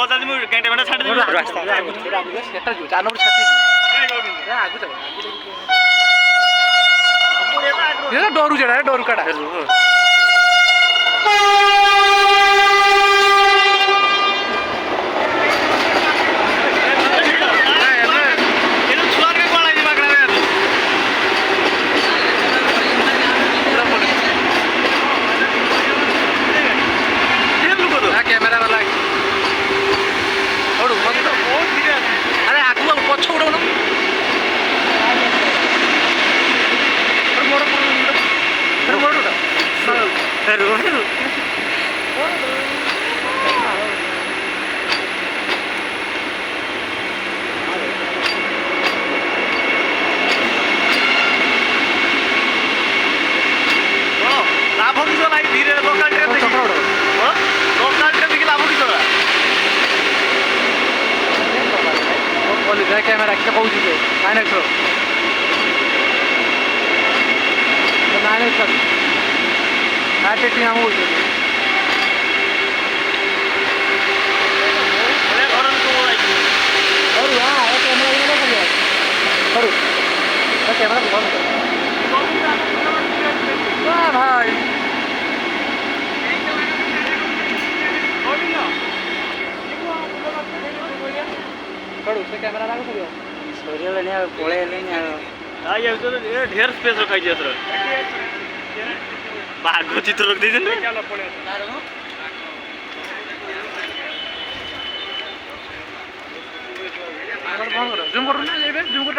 slow चलती मैं घंटे घंटे छाड़ दूँ रास्ता आगु सेटा जो 4 नंबर छाती आगु जा ये डोरू जड़ा है डोरू काटा कैमरा वाला और अरे आगु पछ उड़ो ना लाभ किस लाइक धीरे लोकल ट्रेन लोकल ट्रेन देखिए लाभ किस कैमेरा क्या कहूँ आइनक्स आइनक्स आर्टिटी हम कैमरा भाई से कैमरा लागू करियो सोरियल ने कोळे ने आ ये तो ढेर स्पेस रखा है सर बागो चित्र रख दीजिए ना क्या पड़े जूम करो ना ये जूम कर